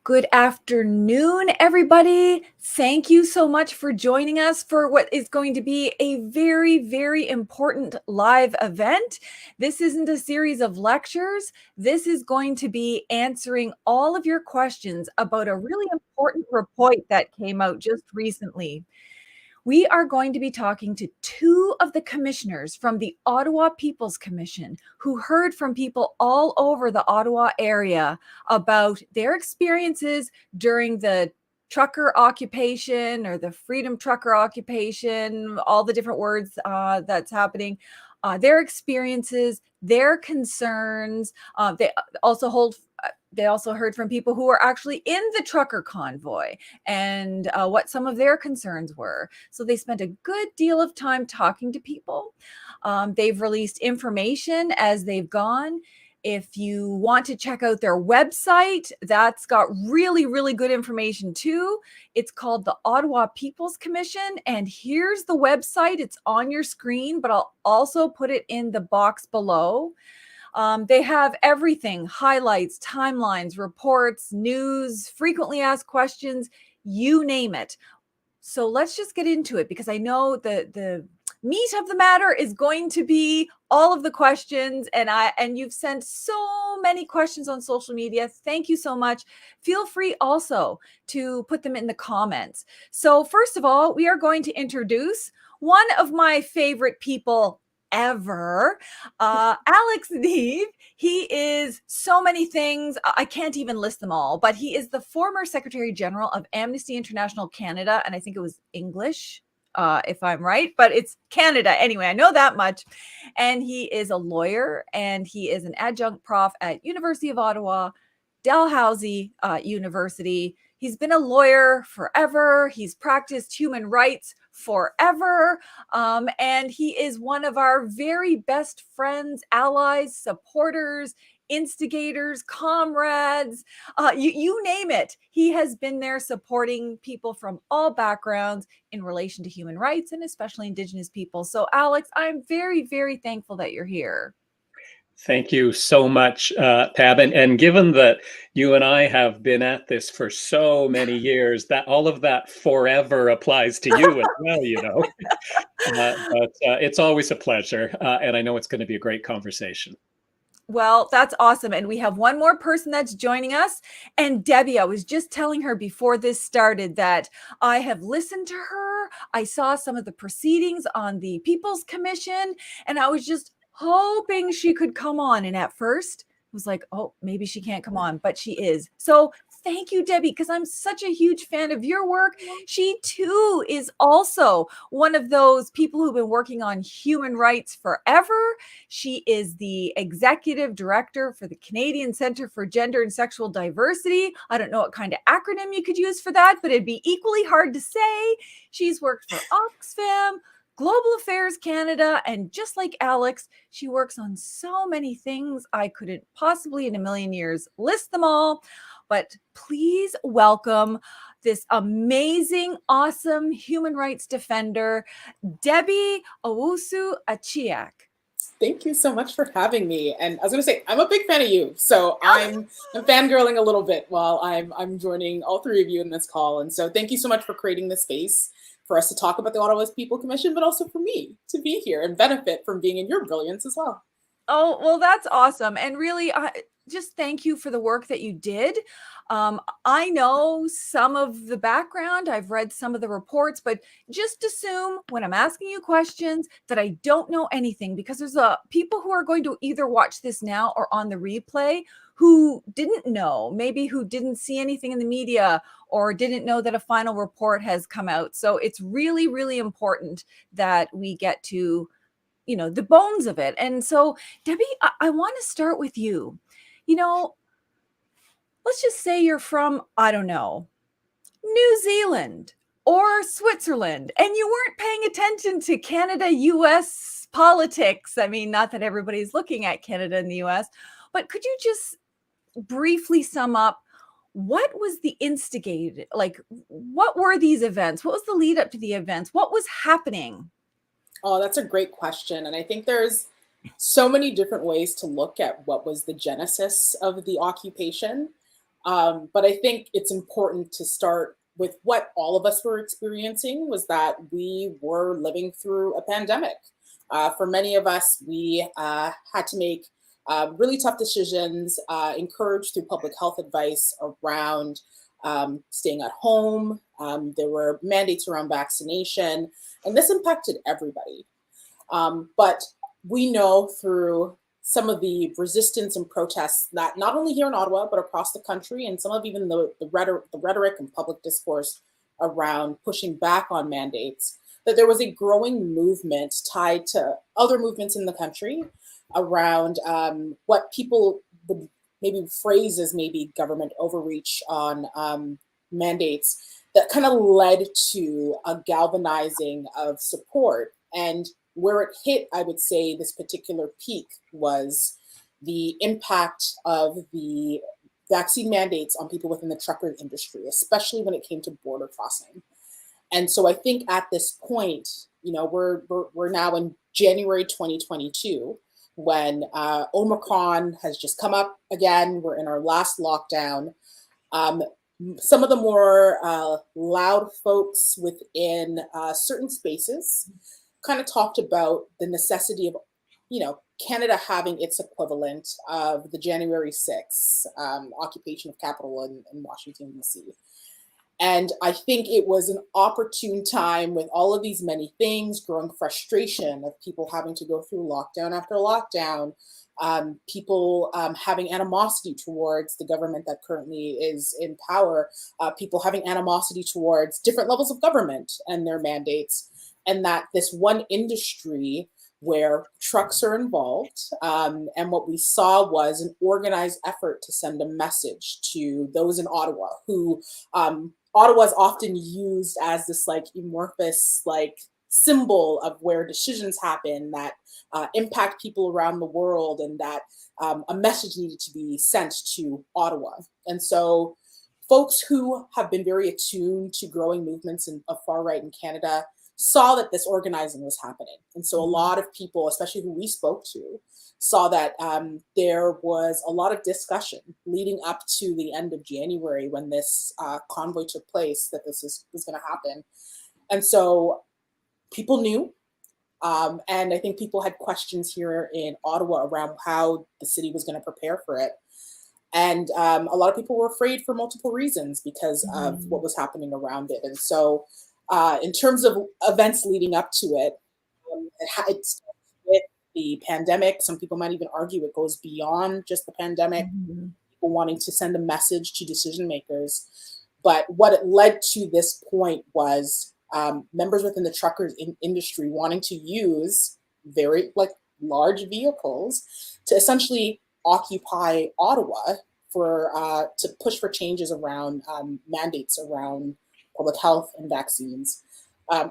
Good afternoon, everybody. Thank you so much for joining us for what is going to be a very, very important live event. This isn't a series of lectures. This is going to be answering all of your questions about a really important report that came out just recently. We are going to be talking to two of the commissioners from the Ottawa People's Commission who heard from people all over the Ottawa area about their experiences during the trucker occupation or the freedom trucker occupation, all the different words that's happening, their experiences, their concerns. They also hold they also heard from people who were actually in the trucker convoy and what some of their concerns were. So they spent a good deal of time talking to people. They've released information as they've gone. If you want to check out their website, that's got really, really good information too. It's called the Ottawa People's Commission. And here's the website. It's on your screen, but I'll also put it in the box below. They have everything: highlights, timelines, reports, news, frequently asked questions, you name it. So let's just get into it, because I know the meat of the matter is going to be all of the questions, and you've sent so many questions on social media. Thank you so much. Feel free also to put them in the comments. So first of all, we are going to introduce one of my favorite people ever, Alex Neve. He is so many things. I can't even list them all, but he is the former Secretary General of Amnesty International Canada, and I think it was English, if I'm right, but it's Canada. Anyway, I know that much. And he is a lawyer, and he is an adjunct prof at University of Ottawa, Dalhousie University. He's been a lawyer forever. He's practiced human rights forever. And he is one of our very best friends, allies, supporters, instigators, comrades, you name it. He has been there supporting people from all backgrounds in relation to human rights, and especially Indigenous people. So Alex, I'm very, very thankful that you're here. Thank you so much, Tab. And given that you and I have been at this for so many years, that all of that forever applies to you as well, you know. But it's always a pleasure, and I know it's going to be a great conversation. Well, that's awesome. And we have one more person that's joining us. And Debbie, I was just telling her before this started that I have listened to her. I saw some of the proceedings on the People's Commission, and I was just hoping she could come on. And at first, I was like, oh, maybe she can't come on, but she is. So thank you, Debbie, because I'm such a huge fan of your work. She too is also one of those people who've been working on human rights forever. She is the executive director for the Canadian Centre for Gender and Sexual Diversity. I don't know what kind of acronym you could use for that, but it'd be equally hard to say. She's worked for Oxfam, Global Affairs Canada, and just like Alex, she works on so many things. I couldn't possibly in a million years list them all, but please welcome this amazing, awesome human rights defender, Debbie Owusu-Achiak. Thank you so much for having me. And I was going to say, I'm a big fan of you, so I'm fangirling a little bit while I'm joining all three of you in this call. And so thank you so much for creating this space for us to talk about the Ottawa People Commission, but also for me to be here and benefit from being in your brilliance as well. Oh, well, that's awesome. And really, just thank you for the work that you did. I know some of the background. I've read some of the reports, but just assume when I'm asking you questions that I don't know anything, because there's people who are going to either watch this now or on the replay who didn't know, maybe who didn't see anything in the media or didn't know that a final report has come out. So it's really, really important that we get to the bones of it. And so, Debbie, I want to start with you. Let's just say you're from, I don't know, New Zealand or Switzerland, and you weren't paying attention to Canada-US politics. I mean, not that everybody's looking at Canada and the US, but could you just briefly sum up what was the instigated, like, what were these events? What was the lead up to the events? What was happening? Oh, that's a great question. And I think there's so many different ways to look at what was the genesis of the occupation. But I think it's important to start with what all of us were experiencing was that we were living through a pandemic. For many of us, we had to make really tough decisions, encouraged through public health advice around staying at home. There were mandates around vaccination, and this impacted everybody. But we know through some of the resistance and protests that not only here in Ottawa, but across the country, and some of even the rhetoric and public discourse around pushing back on mandates, that there was a growing movement tied to other movements in the country around what people would maybe phrase as maybe government overreach on mandates that kind of led to a galvanizing of support. And where it hit, I would say, this particular peak was the impact of the vaccine mandates on people within the trucker industry, especially when it came to border crossing. And so I think at this point, you know, we're now in January 2022, when Omicron has just come up again. We're in our last lockdown. Some of the more loud folks within certain spaces kind of talked about the necessity of, you know, Canada having its equivalent of the January 6th occupation of Capitol in Washington, D.C. And I think it was an opportune time with all of these many things, growing frustration of people having to go through lockdown after lockdown, people having animosity towards the government that currently is in power, people having animosity towards different levels of government and their mandates, and that this one industry where trucks are involved, and what we saw was an organized effort to send a message to those in Ottawa who Ottawa is often used as this like amorphous like symbol of where decisions happen that impact people around the world, and that a message needed to be sent to Ottawa. And so folks who have been very attuned to growing movements of far right in Canada saw that this organizing was happening. And so a lot of people, especially who we spoke to, saw that there was a lot of discussion leading up to the end of January when this convoy took place, that this was going to happen. And so people knew, and I think people had questions here in Ottawa around how the city was going to prepare for it. And a lot of people were afraid for multiple reasons because of what was happening around it. And so in terms of events leading up to it, it starts with the pandemic. Some people might even argue it goes beyond just the pandemic, people wanting to send a message to decision makers. But what it led to this point was members within the truckers industry wanting to use very like large vehicles to essentially occupy Ottawa for to push for changes around mandates around public health and vaccines.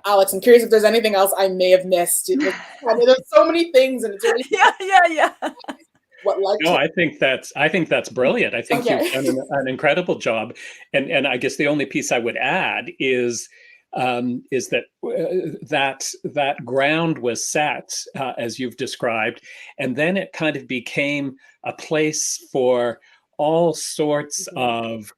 Alex, I'm curious if there's anything else I may have missed. There's so many things, and it's really yeah. What led No, to- I think that's brilliant. I think Okay. you've done an incredible job, and I guess the only piece I would add is that that ground was set as you've described, and then it kind of became a place for all sorts of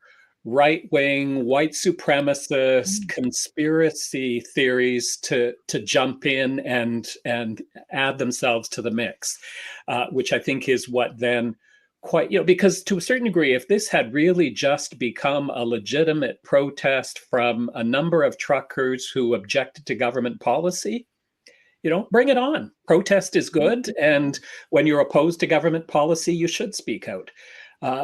right-wing, white supremacist conspiracy theories to jump in and add themselves to the mix, which I think is what then quite, because to a certain degree, if this had really just become a legitimate protest from a number of truckers who objected to government policy, bring it on. Protest is good. And when you're opposed to government policy, you should speak out.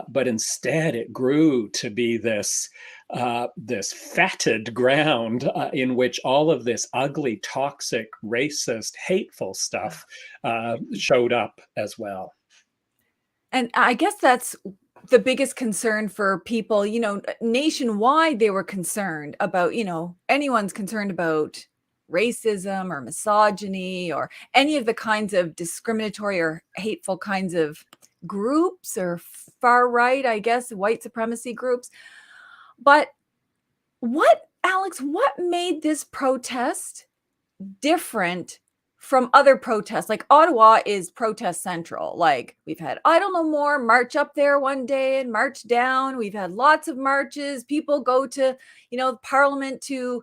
But instead, it grew to be this fatted ground in which all of this ugly, toxic, racist, hateful stuff showed up as well. And I guess that's the biggest concern for people, nationwide. They were concerned about, anyone's concerned about racism or misogyny or any of the kinds of discriminatory or hateful kinds of groups or far right, I guess, white supremacy groups. But Alex, what made this protest different from other protests. Like Ottawa is protest central. Like we've had Idle No More march up there one day and march down. We've had lots of marches. People go to, Parliament to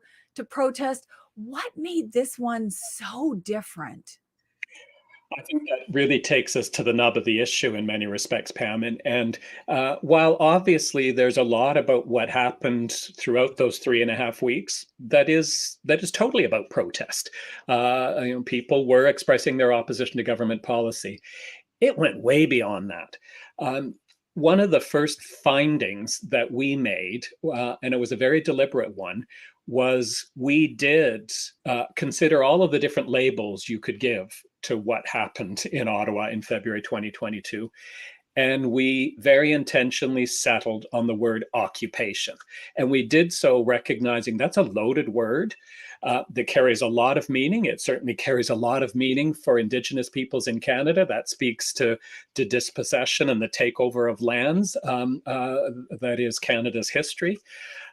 protest. What made this one so different? I think that really takes us to the nub of the issue in many respects, Pam. And while obviously there's a lot about what happened throughout those 3.5 weeks, that is totally about protest. People were expressing their opposition to government policy. It went way beyond that. One of the first findings that we made, and it was a very deliberate one, was we did consider all of the different labels you could give to what happened in Ottawa in February 2022. And we very intentionally settled on the word occupation. And we did so recognizing that's a loaded word that carries a lot of meaning. It certainly carries a lot of meaning for Indigenous peoples in Canada. That speaks to dispossession and the takeover of lands. That is Canada's history.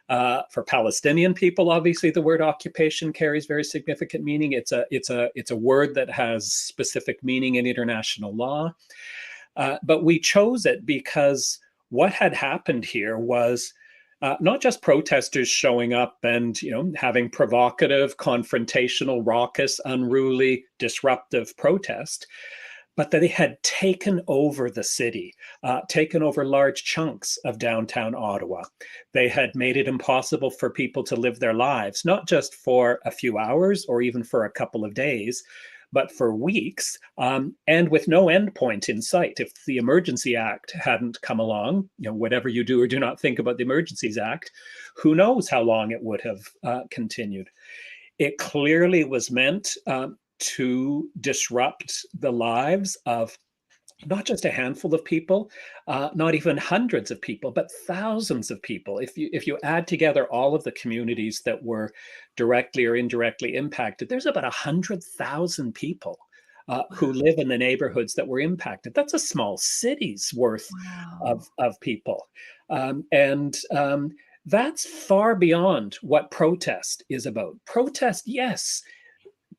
For Palestinian people, obviously, the word occupation carries very significant meaning. It's a word that has specific meaning in international law. But we chose it because what had happened here was not just protesters showing up and having provocative, confrontational, raucous, unruly, disruptive protest, but that they had taken over the city, taken over large chunks of downtown Ottawa. They had made it impossible for people to live their lives, not just for a few hours or even for a couple of days, but for weeks, and with no endpoint in sight. If the Emergency Act hadn't come along, whatever you do or do not think about the Emergencies Act, who knows how long it would have continued. It clearly was meant to disrupt the lives of not just a handful of people, not even hundreds of people, but thousands of people. If you add together all of the communities that were directly or indirectly impacted, there's about 100,000 people who live in the neighborhoods that were impacted. That's a small city's worth of people. That's far beyond what protest is about. Protest, yes,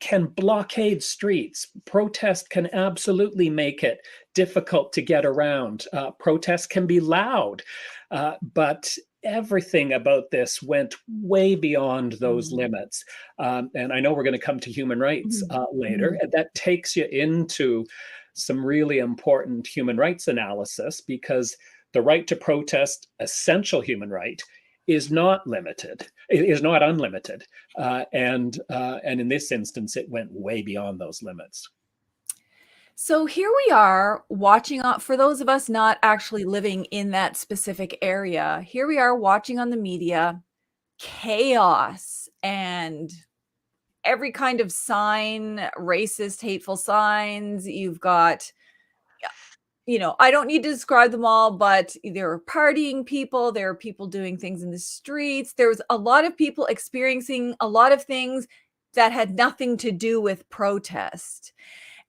can blockade streets. Protest can absolutely make it difficult to get around. Protest can be loud, but everything about this went way beyond those limits. And I know we're going to come to human rights later, and that takes you into some really important human rights analysis, because the right to protest, essential human right, is not limited. It is not unlimited, and in this instance, it went way beyond those limits. So here we are watching for those of us not actually living in that specific area. Here we are watching on the media, chaos and every kind of sign, racist, hateful signs. You've got, I don't need to describe them all, but there are partying people, there are people doing things in the streets. There was a lot of people experiencing a lot of things that had nothing to do with protest.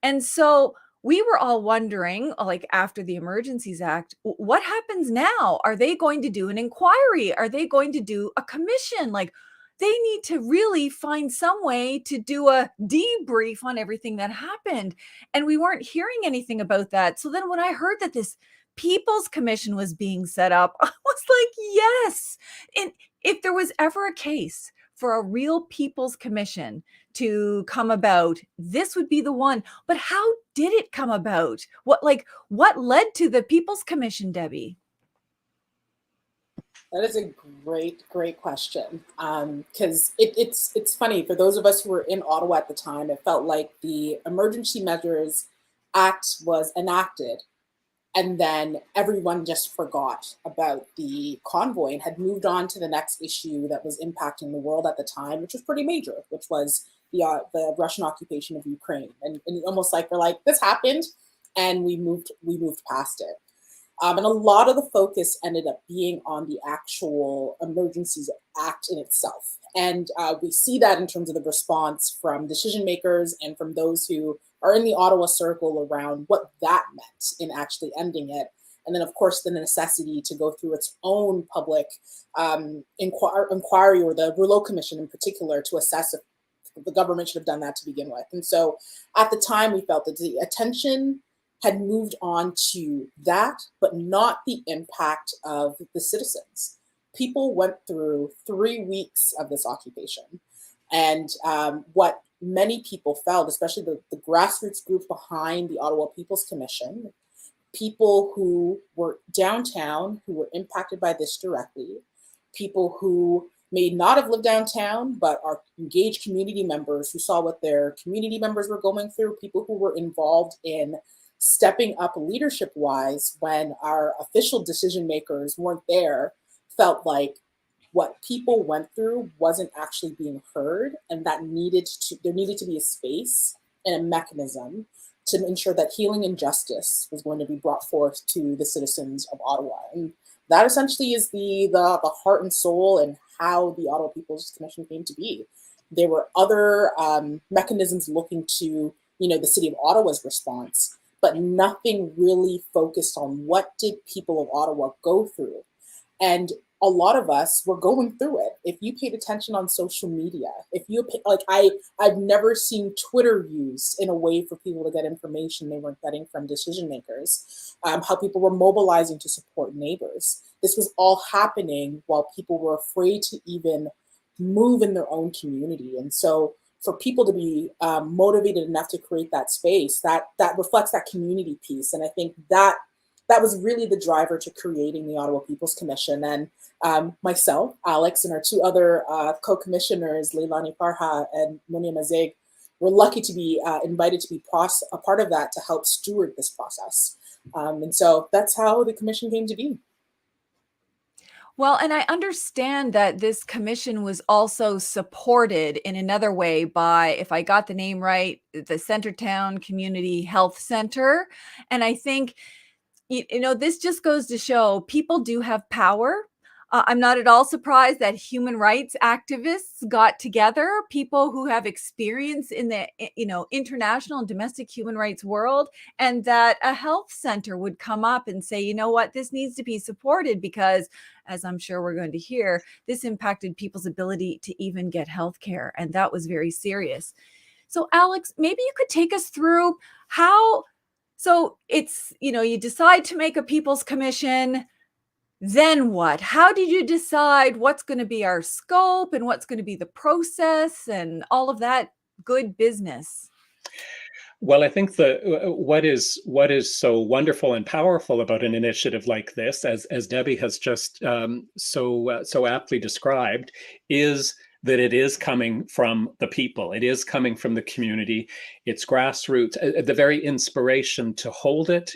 And so we were all wondering, like, after the Emergencies Act, what happens now? Are they going to do an inquiry? Are they going to do a commission? Like, they need to really find some way to do a debrief on everything that happened. And we weren't hearing anything about that. So then when I heard that this People's Commission was being set up, I was like, yes. And if there was ever a case for a real People's Commission to come about, this would be the one. But how did it come about? What led to the People's Commission, Debbie? That is a great question. Because it's funny, for those of us who were in Ottawa at the time, it felt like the Emergency Measures Act was enacted, and then everyone just forgot about the convoy and had moved on to the next issue that was impacting the world at the time, which was pretty major, which was the Russian occupation of Ukraine. And almost like we're like, this happened, and we moved past it. And a lot of the focus ended up being on the actual Emergencies Act in itself. And we see that in terms of the response from decision makers and from those who are in the Ottawa circle around what that meant in actually ending it. And then, of course, the necessity to go through its own public inquiry, or the Rouleau Commission in particular, to assess if The government should have done that to begin with. And so at the time, we felt that the attention had moved on to that, but not the impact of the citizens. People went through 3 weeks of this occupation. And what many people felt, especially the grassroots group behind the Ottawa People's Commission, people who were downtown, who were impacted by this directly, people who may not have lived downtown, but are engaged community members who saw what their community members were going through, people who were involved in stepping up leadership-wise when our official decision makers weren't there, felt like what people went through wasn't actually being heard, and that there needed to be a space and a mechanism to ensure that healing and justice was going to be brought forth to the citizens of Ottawa. And that essentially is the heart and soul and how the Ottawa People's Commission came to be. There were other mechanisms looking to, the city of Ottawa's response, but nothing really focused on what did people of Ottawa go through. And a lot of us were going through it. If you paid attention on social media, I've never seen Twitter used in a way for people to get information they weren't getting from decision makers, how people were mobilizing to support neighbors. This was all happening while people were afraid to even move in their own community. And so for people to be motivated enough to create that space, that reflects that community piece. And I think that was really the driver to creating the Ottawa People's Commission. And myself, Alex, and our 2 other co-commissioners, Leilani Farha and Monia Mazingh, were lucky to be invited to be a part of that to help steward this process. And so that's how the commission came to be. Well, and I understand that this commission was also supported in another way by, if I got the name right, the Centertown Community Health Center. And I think, this just goes to show people do have power. I'm not at all surprised that human rights activists got together, people who have experience in the international and domestic human rights world, and that a health center would come up and say, this needs to be supported because, as I'm sure we're going to hear, this impacted people's ability to even get health care. And that was very serious. So Alex, maybe you could take us through so it's, you decide to make a People's Commission. Then what? How did you decide what's going to be our scope and what's going to be the process and all of that good business? Well, I think what is so wonderful and powerful about an initiative like this, as Debbie has just so aptly described, is that it is coming from the people. It is coming from the community. It's grassroots. The very inspiration to hold it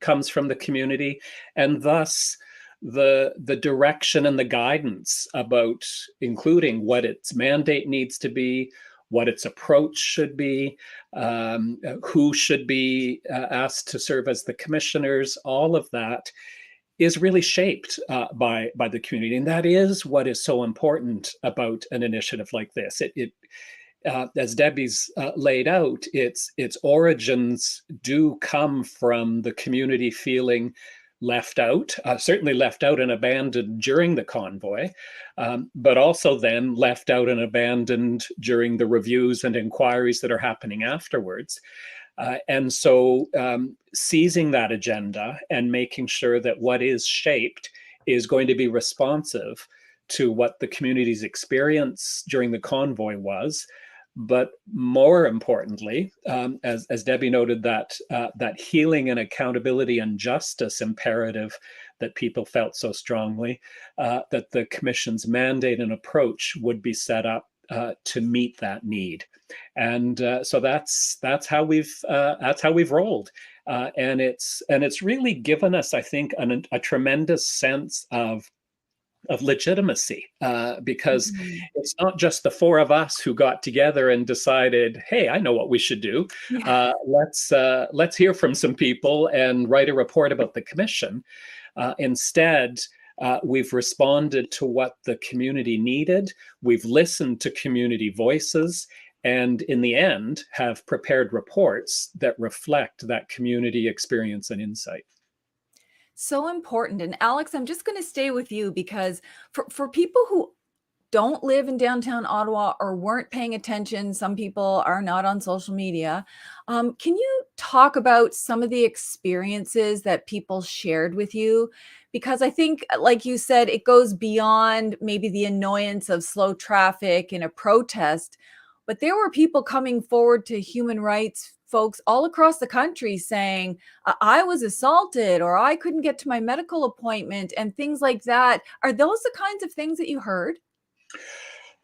comes from the community, and thus the direction and the guidance about including what its mandate needs to be, what its approach should be, who should be asked to serve as the commissioners, all of that is really shaped by the community. And that is what is so important about an initiative like this. As Debbie's laid out, its origins do come from the community feeling left out, certainly left out and abandoned during the convoy, but also then left out and abandoned during the reviews and inquiries that are happening afterwards. And so seizing that agenda and making sure that what is shaped is going to be responsive to what the community's experience during the convoy was. But more importantly, as Debbie noted, that healing and accountability and justice imperative that people felt so strongly, that the Commission's mandate and approach would be set up to meet that need. And so that's how we've rolled, and it's really given us, I think, a tremendous sense of legitimacy, because it's not just the 4 of us who got together and decided, hey, I know what we should do. Let's hear from some people and write a report about the commission. Instead, we've responded to what the community needed. We've listened to community voices, and in the end, have prepared reports that reflect that community experience and insight. So important. And Alex, I'm just going to stay with you because for people who don't live in downtown Ottawa or weren't paying attention, some people are not on social media, can you talk about some of the experiences that people shared with you? Because I think, like you said, it goes beyond maybe the annoyance of slow traffic in a protest, but there were people coming forward to human rights folks all across the country saying, I was assaulted or I couldn't get to my medical appointment and things like that. Are those the kinds of things that you heard?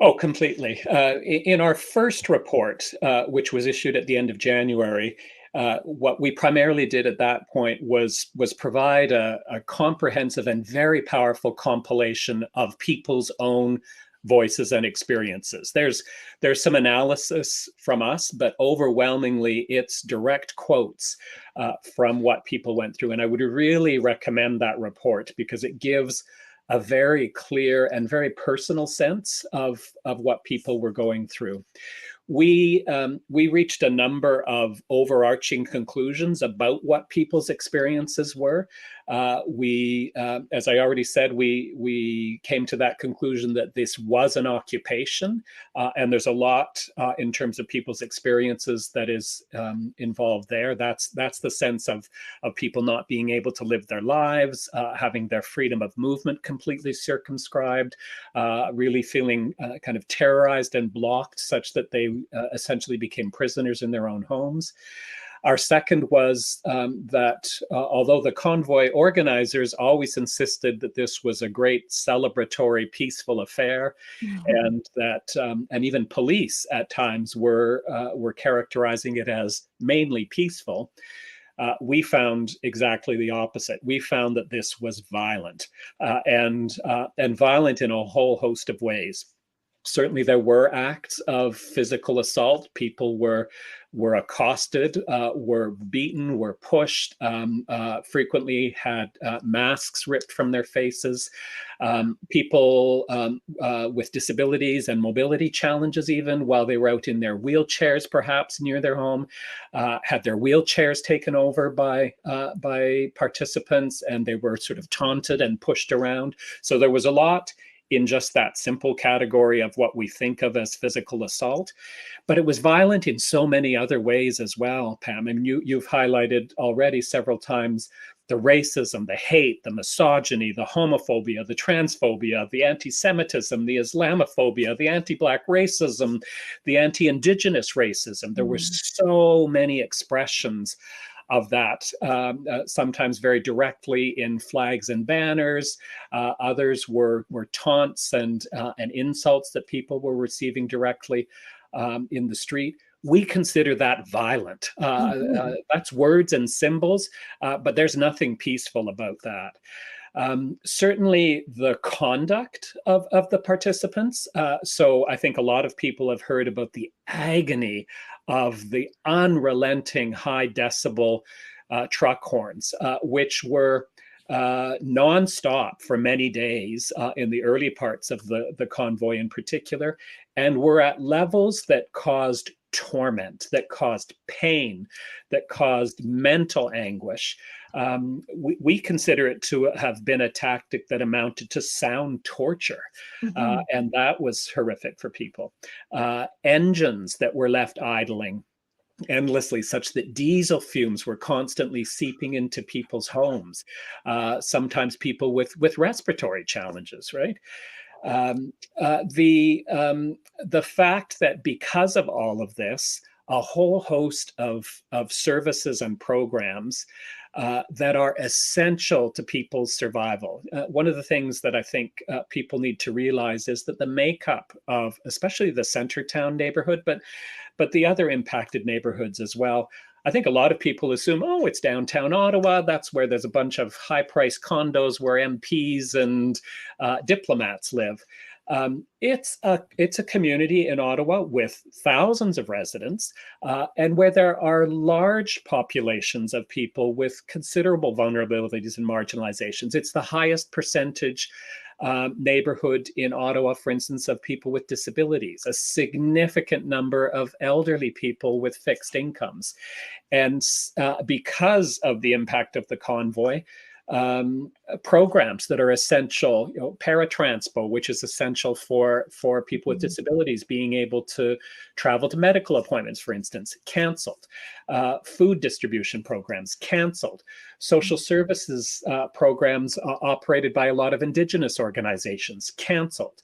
Oh, completely. In our first report, which was issued at the end of January, what we primarily did at that point was provide a comprehensive and very powerful compilation of people's own voices and experiences. There's some analysis from us, but overwhelmingly it's direct quotes from what people went through. And I would really recommend that report because it gives a very clear and very personal sense of what people were going through. We reached a number of overarching conclusions about what people's experiences were. As I already said, we came to that conclusion that this was an occupation, and there's a lot in terms of people's experiences that is involved there. That's the sense of people not being able to live their lives, having their freedom of movement completely circumscribed, really feeling kind of terrorized and blocked, such that they essentially became prisoners in their own homes. Our second was that although the convoy organizers always insisted that this was a great celebratory, peaceful affair, and that and even police at times were characterizing it as mainly peaceful, we found exactly the opposite. We found that this was violent, and violent in a whole host of ways. Certainly, there were acts of physical assault. People were accosted, were beaten, were pushed, frequently had masks ripped from their faces. People with disabilities and mobility challenges, even while they were out in their wheelchairs, perhaps near their home, had their wheelchairs taken over by participants, and they were sort of taunted and pushed around. So there was a lot in just that simple category of what we think of as physical assault. But it was violent in so many other ways as well, Pam. And you've highlighted already several times the racism, the hate, the misogyny, the homophobia, the transphobia, the anti-Semitism, the Islamophobia, the anti-Black racism, the anti-Indigenous racism. There were so many expressions of that, sometimes very directly in flags and banners. Others were taunts and insults that people were receiving directly in the street. We consider that violent. That's words and symbols, but there's nothing peaceful about that. Certainly the conduct of the participants. So I think a lot of people have heard about the agony of the unrelenting high decibel truck horns, which were nonstop for many days in the early parts of the convoy in particular, and were at levels that caused torment, that caused pain, that caused mental anguish. We consider it to have been a tactic that amounted to sound torture, and that was horrific for people. Engines that were left idling endlessly, such that diesel fumes were constantly seeping into people's homes, sometimes people with respiratory challenges, right? The fact that because of all of this, a whole host of services and programs that are essential to people's survival. One of the things that I think people need to realize is that the makeup of especially the Centertown neighborhood, but the other impacted neighborhoods as well. I think a lot of people assume, oh, it's downtown Ottawa. That's where there's a bunch of high-priced condos where MPs and diplomats live. It's a community in Ottawa with thousands of residents, and where there are large populations of people with considerable vulnerabilities and marginalizations. It's the highest percentage neighborhood in Ottawa, for instance, of people with disabilities, a significant number of elderly people with fixed incomes. And because of the impact of the convoy, programs that are essential, paratranspo, which is essential for people with disabilities being able to travel to medical appointments, for instance, canceled. Food distribution programs, canceled. Social services programs operated by a lot of Indigenous organizations, canceled.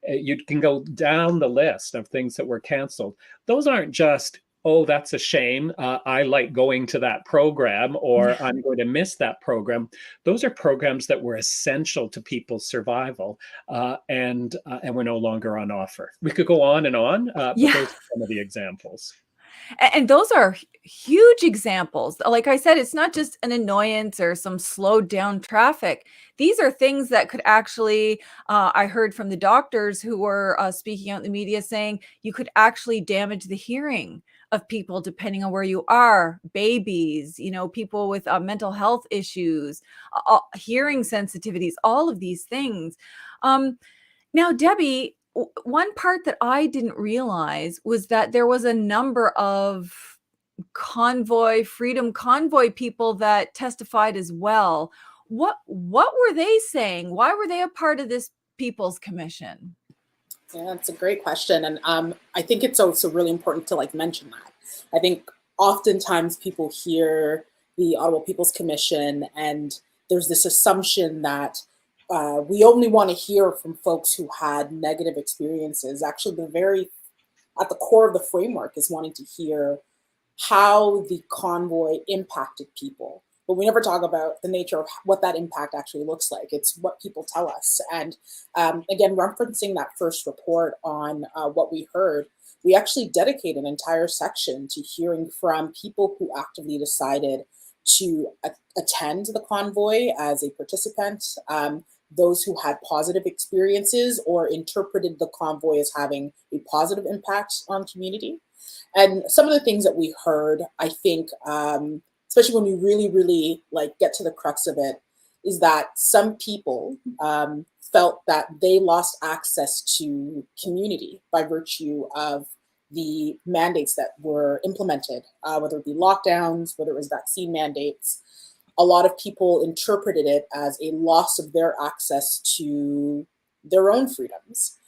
You can go down the list of things that were canceled. Those aren't just, oh, that's a shame. I like going to that program, or I'm going to miss that program. Those are programs that were essential to people's survival, and we're no longer on offer. We could go on, but those are some of the examples. And those are huge examples. Like I said, it's not just an annoyance or some slowed down traffic. These are things that could actually, I heard from the doctors who were speaking out in the media saying you could actually damage the hearing of people depending on where you are, babies, people with mental health issues, hearing sensitivities, all of these things. Now, Debbie, one part that I didn't realize was that there was a number of Freedom Convoy people that testified as well. What were they saying? Why were they a part of this People's Commission? Yeah, that's a great question. And I think it's also really important to mention that. I think oftentimes people hear the Ottawa People's Commission and there's this assumption that we only want to hear from folks who had negative experiences. Actually, at the core of the framework is wanting to hear how the convoy impacted people. But we never talk about the nature of what that impact actually looks like. It's what people tell us. And again, referencing that first report on what we heard, we actually dedicate an entire section to hearing from people who actively decided to attend the convoy as a participant, those who had positive experiences or interpreted the convoy as having a positive impact on community. And some of the things that we heard, I think, especially when we really, really get to the crux of it, is that some people felt that they lost access to community by virtue of the mandates that were implemented, whether it be lockdowns, whether it was vaccine mandates. A lot of people interpreted it as a loss of their access to their own freedoms.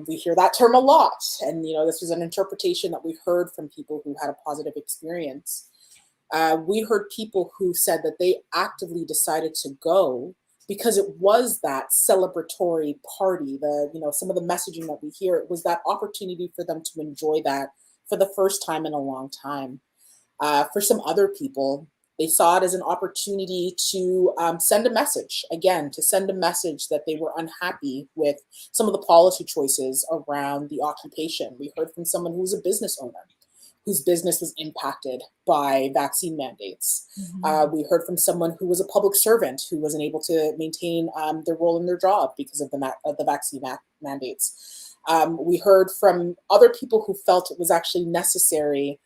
We hear that term a lot. And, this was an interpretation that we heard from people who had a positive experience. We heard people who said that they actively decided to go because it was that celebratory party, some of the messaging that we hear, it was that opportunity for them to enjoy that for the first time in a long time. For some other people, they saw it as an opportunity to send a message, to send a message that they were unhappy with some of the policy choices around the occupation. We heard from someone who was a business owner whose business was impacted by vaccine mandates. We heard from someone who was a public servant who wasn't able to maintain their role in their job because of the vaccine mandates. We heard from other people who felt it was actually necessary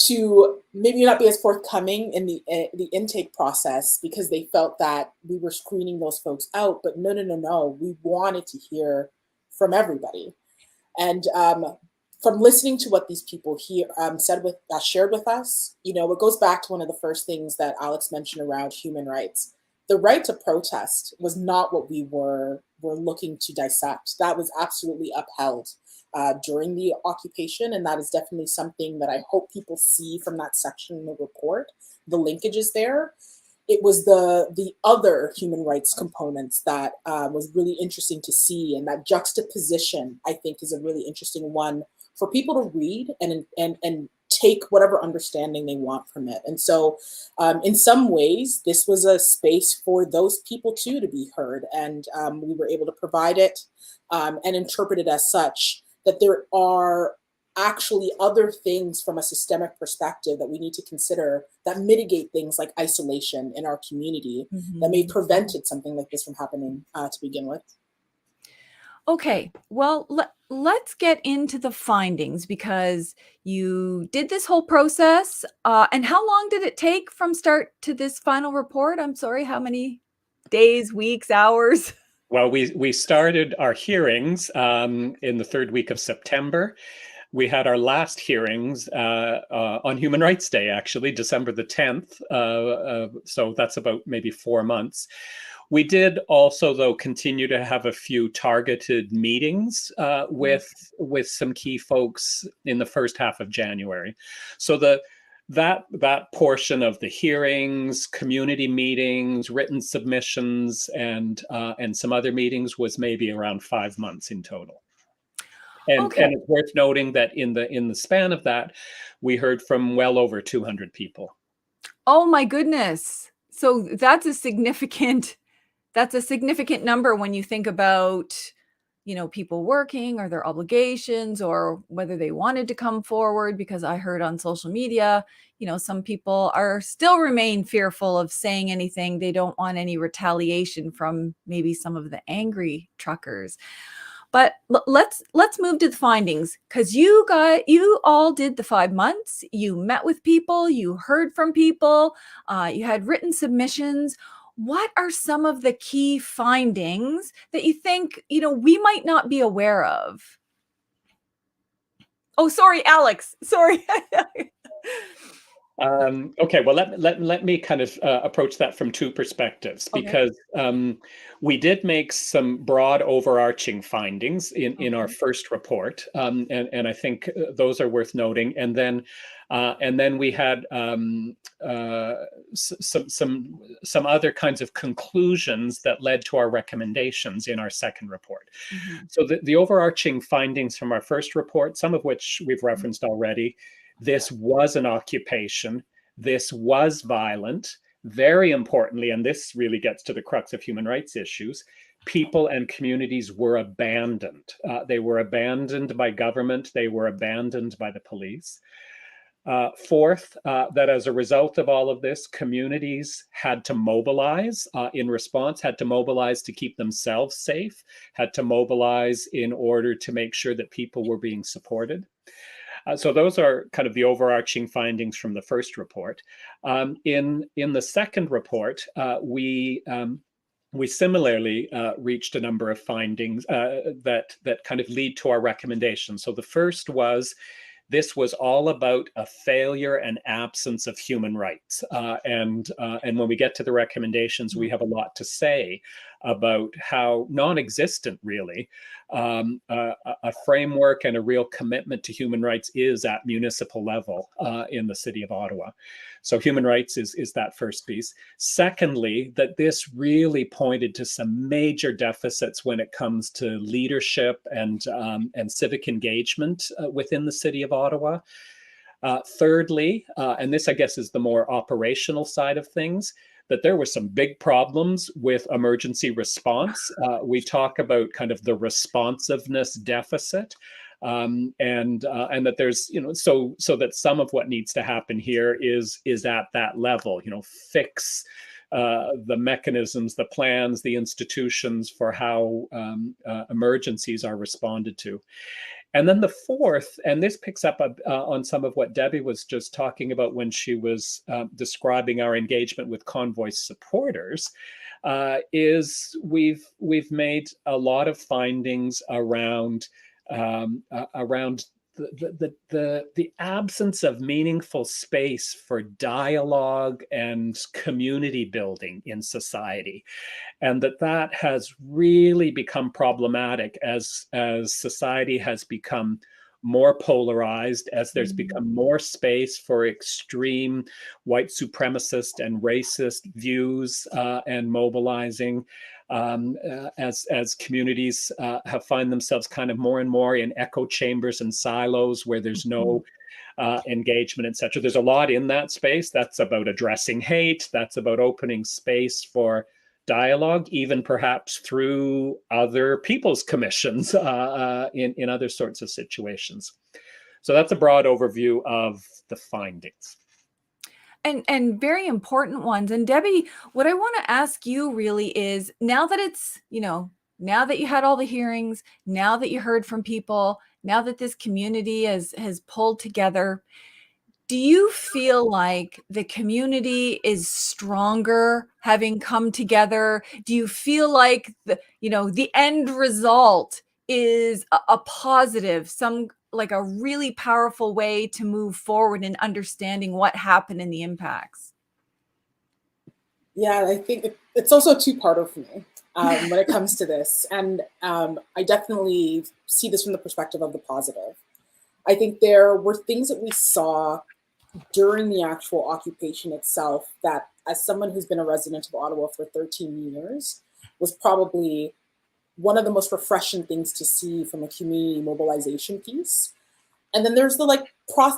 to maybe not be as forthcoming in the intake process because they felt that we were screening those folks out. But no, we wanted to hear from everybody. And from listening to what these people here shared with us, it goes back to one of the first things that Alex mentioned around human rights. The right to protest was not what we were looking to dissect. That was absolutely upheld during the occupation, and that is definitely something that I hope people see from that section in the report. The linkages there. It was the other human rights components that was really interesting to see, and that juxtaposition I think is a really interesting one for people to read and take whatever understanding they want from it. And so in some ways, this was a space for those people too to be heard. And we were able to provide it and interpret it as such, that there are actually other things from a systemic perspective that we need to consider that mitigate things like isolation in our community that may have prevented something like this from happening to begin with. Okay, well, let's get into the findings because you did this whole process. And how long did it take from start to this final report? I'm sorry, how many days, weeks, hours? Well, we started our hearings in the third week of September. we had our last hearings on Human Rights Day, actually, December the 10th. So that's about maybe 4 months. We did also, though, continue to have a few targeted meetings with some key folks in the first half of January. So that portion of the hearings, community meetings, written submissions, and some other meetings was maybe around 5 months in total. And it's worth noting that in the span of that, we heard from well over 200 people. Oh my goodness! So that's a significant number when you think about, people working or their obligations or whether they wanted to come forward, because I heard on social media, some people are still remain fearful of saying anything. They don't want any retaliation from maybe some of the angry truckers. But let's move to the findings, because you all did the 5 months. You met with people, you heard from people, you had written submissions. What are some of the key findings that you think, we might not be aware of? Oh, sorry, Alex. Sorry. Okay, well, let me kind of approach that from two perspectives, because we did make some broad overarching findings in our first report, and I think those are worth noting. And then we had some other kinds of conclusions that led to our recommendations in our second report. So the overarching findings from our first report, some of which we've referenced already: this was an occupation. This was violent. Very importantly, and this really gets to the crux of human rights issues, people and communities were abandoned. They were abandoned by government. They were abandoned by the police. Fourth, that as a result of all of this, communities had to mobilize in response, had to mobilize to keep themselves safe, had to mobilize in order to make sure that people were being supported. So those are kind of the overarching findings from the first report. In the second report, we similarly reached a number of findings that kind of lead to our recommendations. So the first was, this was all about a failure and absence of human rights. And when we get to the recommendations, we have a lot to say about how non-existent, really, a framework and a real commitment to human rights is at municipal level in the city of Ottawa. So human rights is that first piece. Secondly, that this really pointed to some major deficits when it comes to leadership and civic engagement within the city of Ottawa. Thirdly, and this I guess is the more operational side of things, that there were some big problems with emergency response. We talk about kind of the responsiveness deficit, and that there's, so that some of what needs to happen here is at that level, fix the mechanisms, the plans, the institutions for how emergencies are responded to. And then the fourth, and this picks up on some of what Debbie was just talking about when she was describing our engagement with Convoy supporters, is we've made a lot of findings around the absence of meaningful space for dialogue and community building in society, and that has really become problematic as society has become more polarized, as there's become more space for extreme white supremacist and racist views and mobilizing, as communities have find themselves kind of more and more in echo chambers and silos where there's no engagement, etc. There's a lot in that space. That's about addressing hate. That's about opening space for dialogue, even perhaps through other people's commissions in other sorts of situations. So that's a broad overview of the findings. And very important ones. And Debbie, what I want to ask you really is, now that it's, now that you had all the hearings, now that you heard from people, now that this community has pulled together, do you feel like the community is stronger having come together? Do you feel like the end result is a positive, some like a really powerful way to move forward in understanding what happened and the impacts. Yeah, I think it's also a two-parter for me when it comes to this. And I definitely see this from the perspective of the positive. I think there were things that we saw during the actual occupation itself that, as someone who's been a resident of Ottawa for 13 years, was probably one of the most refreshing things to see from a community mobilization piece. And then there's the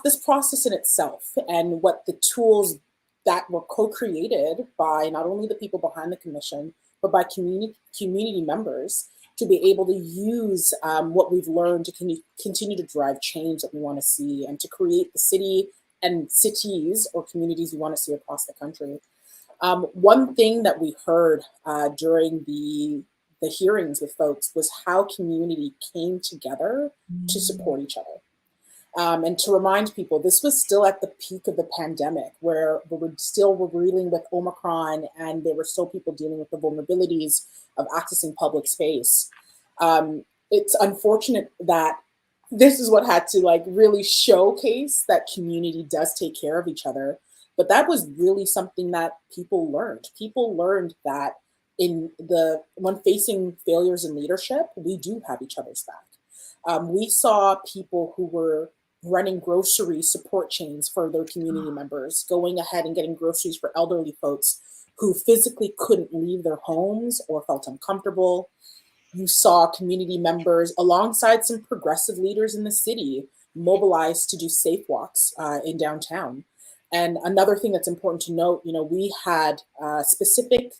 this process in itself and what the tools that were co-created by not only the people behind the commission, but by community members to be able to use what we've learned to continue to drive change that we want to see and to create the city and cities or communities we want to see across the country. One thing that we heard during the hearings with folks was how community came together to support each other. And to remind people, this was still at the peak of the pandemic, where we were still reeling with Omicron, and there were still people dealing with the vulnerabilities of accessing public space. It's unfortunate that this is what had to really showcase that community does take care of each other. But that was really something that people learned. People learned that when facing failures in leadership, we do have each other's back. We saw people who were running grocery support chains for their community members, going ahead and getting groceries for elderly folks who physically couldn't leave their homes or felt uncomfortable. You saw community members alongside some progressive leaders in the city mobilized to do safe walks in downtown. And another thing that's important to note, we had specific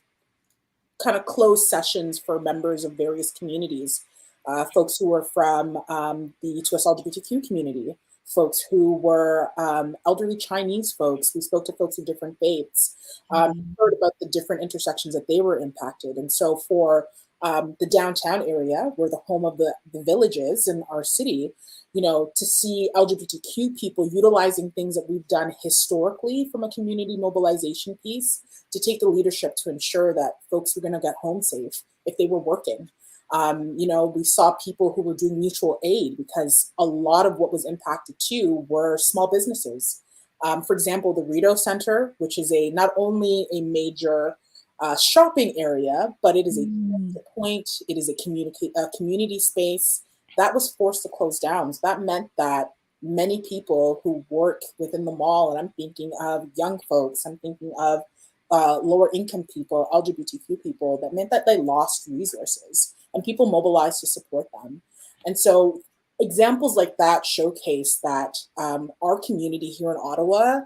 kind of closed sessions for members of various communities, folks who were from the E2S LGBTQ community, folks who were elderly Chinese folks. We spoke to folks of different faiths, heard about the different intersections that they were impacted. And so for the downtown area, where the home of the villages in our city, to see LGBTQ people utilizing things that we've done historically from a community mobilization piece to take the leadership to ensure that folks were going to get home safe if they were working. We saw people who were doing mutual aid because a lot of what was impacted too were small businesses. For example, the Rideau Center, which is not only a major shopping area, but it is a point, it is a community space that was forced to close down. So that meant that many people who work within the mall, and I'm thinking of young folks, I'm thinking of lower income people, LGBTQ people, that meant that they lost resources and people mobilized to support them. And so examples like that showcase that our community here in Ottawa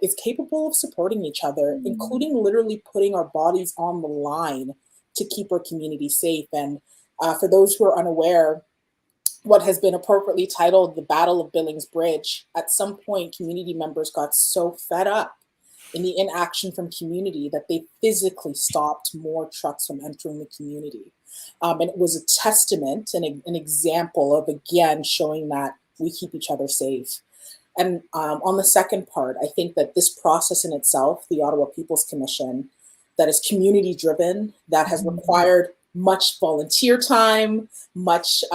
is capable of supporting each other, including literally putting our bodies on the line to keep our community safe. And for those who are unaware, what has been appropriately titled the Battle of Billings Bridge, at some point, community members got so fed up in the inaction from community that they physically stopped more trucks from entering the community. And it was a testament and an example of, again, showing that we keep each other safe. And on the second part, I think that this process in itself, the Ottawa People's Commission, that is community driven, that has required much volunteer time, much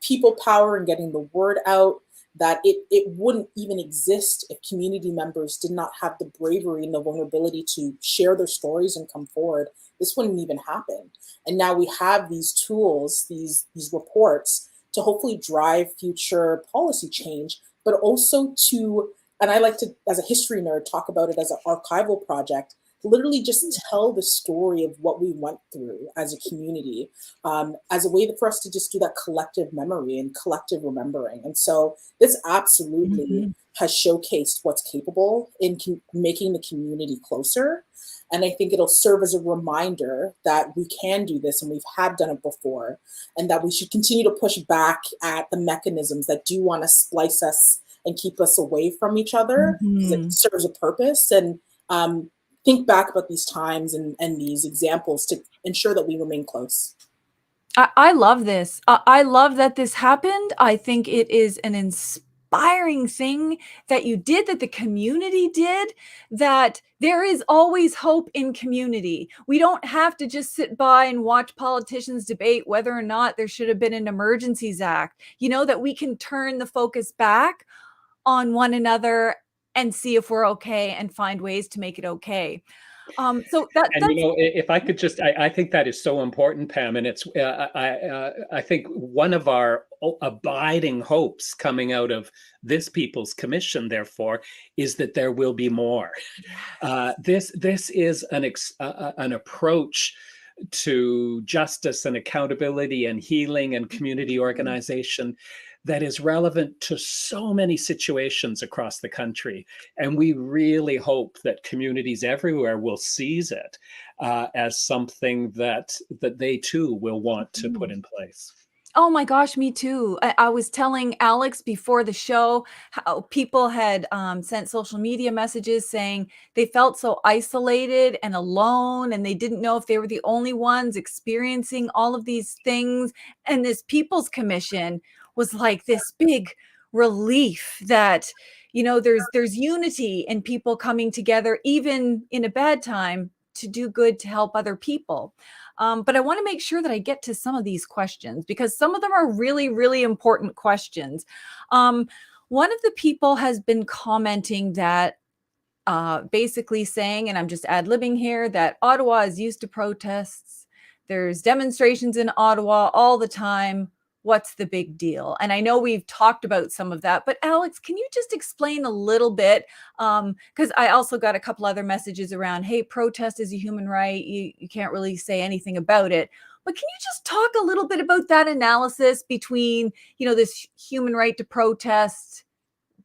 people power in getting the word out, that it wouldn't even exist if community members did not have the bravery and the vulnerability to share their stories and come forward. This wouldn't even happen. And now we have these tools, these reports to hopefully drive future policy change, but also to, and I like to, as a history nerd, talk about it as an archival project, literally just tell the story of what we went through as a community, as a way for us to just do that collective memory and collective remembering. And so this absolutely has showcased what's capable in making the community closer. And I think it'll serve as a reminder that we can do this and we have done it before, and that we should continue to push back at the mechanisms that do want to splice us and keep us away from each other, because it serves a purpose. And think back about these times and these examples to ensure that we remain close. I love this. I love that this happened. I think it is an inspiring thing that you did, that the community did, that there is always hope in community. We don't have to just sit by and watch politicians debate whether or not there should have been an Emergencies Act, that we can turn the focus back on one another and see if we're okay and find ways to make it okay. So that's if I could just, I think that is so important, Pam, and it's I think one of our abiding hopes coming out of this People's Commission, therefore, is that there will be more. This is an approach to justice and accountability and healing and community organization that is relevant to so many situations across the country. And we really hope that communities everywhere will seize it as something that they too will want to put in place. Oh my gosh, me too. I was telling Alex before the show how people had sent social media messages saying they felt so isolated and alone, and they didn't know if they were the only ones experiencing all of these things. And this People's Commission was like this big relief that, there's unity and people coming together, even in a bad time, to do good, to help other people. But I want to make sure that I get to some of these questions, because some of them are really, really important questions. One of the people has been commenting that basically saying, and I'm just ad-libbing here, that Ottawa is used to protests. There's demonstrations in Ottawa all the time. What's the big deal? And I know we've talked about some of that, but Alex, can you just explain a little bit? Because I also got a couple other messages around, hey, protest is a human right. You can't really say anything about it. But can you just talk a little bit about that analysis between, this human right to protest,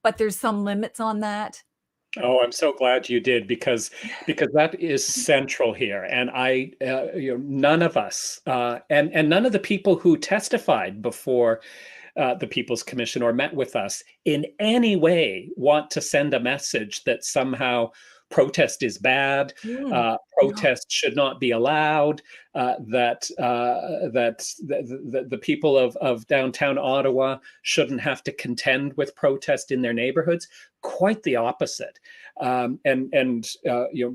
but there's some limits on that? Oh, I'm so glad you did, because that is central here. And none of us, and none of the people who testified before the People's Commission or met with us in any way want to send a message that somehow protest is bad, protest should not be allowed, that the people of downtown Ottawa shouldn't have to contend with protest in their neighborhoods. Quite the opposite. And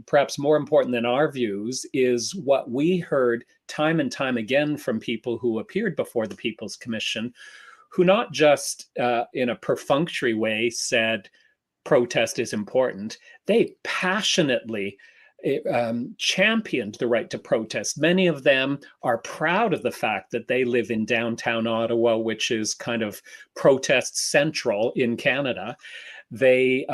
perhaps more important than our views is what we heard time and time again from people who appeared before the People's Commission, who not just in a perfunctory way said protest is important. They passionately championed the right to protest. Many of them are proud of the fact that they live in downtown Ottawa, which is kind of protest central in Canada. They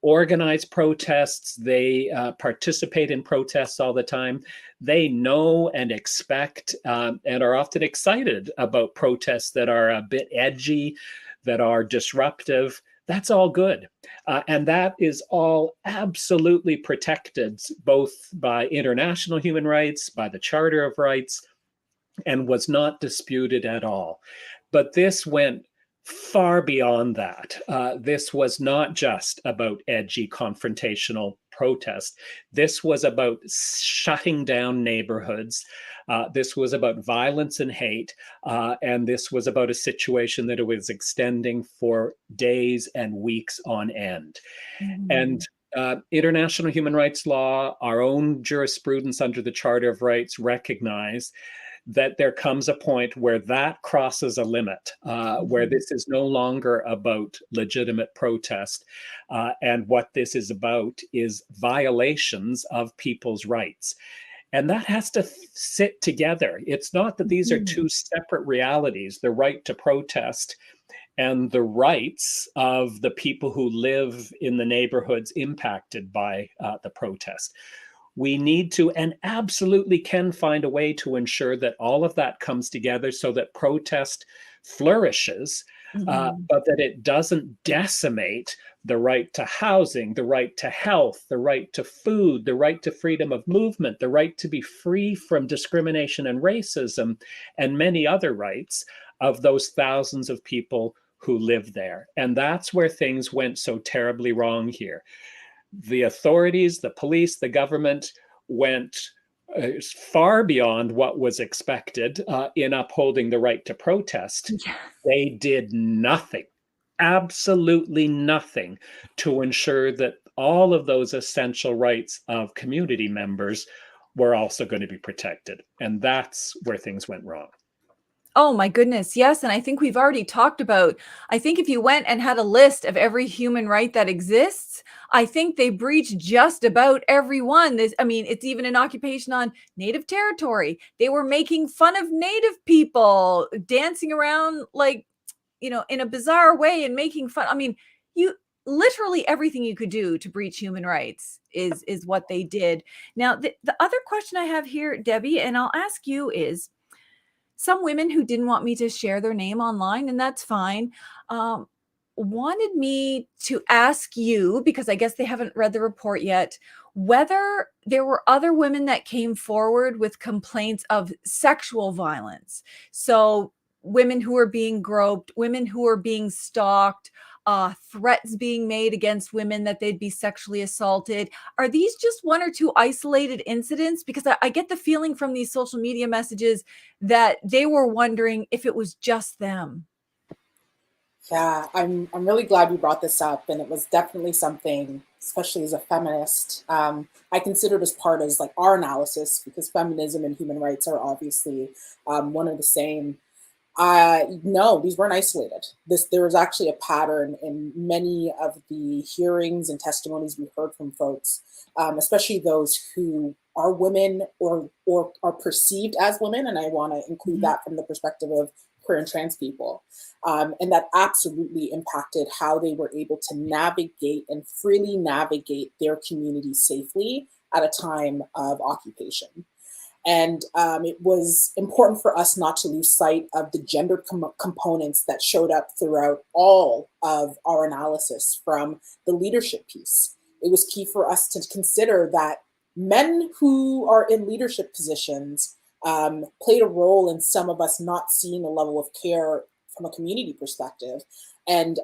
organize protests. They participate in protests all the time. They know and expect and are often excited about protests that are a bit edgy, that are disruptive. That's all good. And that is all absolutely protected, both by international human rights, by the Charter of Rights, and was not disputed at all. But this went far beyond that. This was not just about edgy confrontational protest. This was about shutting down neighborhoods. This was about violence and hate. And this was about a situation that it was extending for days and weeks on end. And international human rights law, our own jurisprudence under the Charter of Rights, recognize that there comes a point where that crosses a limit, where this is no longer about legitimate protest. And what this is about is violations of people's rights. And that has to sit together. It's not that these are two separate realities, the right to protest and the rights of the people who live in the neighborhoods impacted by the protest. We need to, and absolutely can, find a way to ensure that all of that comes together so that protest flourishes, but that it doesn't decimate the right to housing, the right to health, the right to food, the right to freedom of movement, the right to be free from discrimination and racism, and many other rights of those thousands of people who live there. And that's where things went so terribly wrong here. The authorities, the police, the government went far beyond what was expected in upholding the right to protest. They did nothing, absolutely nothing to ensure that all of those essential rights of community members were also going to be protected. And that's where things went wrong. Oh my goodness, yes. And I think we've already talked about, I think if you went and had a list of every human right that exists, I think they breached just about every one. I mean, it's even an occupation on Native territory. They were making fun of Native people, dancing around like, in a bizarre way and making fun. I mean, you literally everything you could do to breach human rights is what they did. Now, the other question I have here, Debbie, and I'll ask you is, some women who didn't want me to share their name online, and that's fine, wanted me to ask you, because I guess they haven't read the report yet, whether there were other women that came forward with complaints of sexual violence. So women who are being groped, women who are being stalked, threats being made against women that they'd be sexually assaulted. Are these just one or two isolated incidents? Because I get the feeling from these social media messages that they were wondering if it was just them. Yeah, I'm really glad you brought this up, and it was definitely something, especially as a feminist, I considered as part as like our analysis, because feminism and human rights are obviously one and the same. No, these weren't isolated. There was actually a pattern in many of the hearings and testimonies we heard from folks, especially those who are women or are perceived as women, and I want to include that from the perspective of queer and trans people. And that absolutely impacted how they were able to navigate and freely navigate their community safely at a time of occupation. And it was important for us not to lose sight of the gendered components that showed up throughout all of our analysis from the leadership piece. It was key for us to consider that men who are in leadership positions played a role in some of us not seeing a level of care from a community perspective. And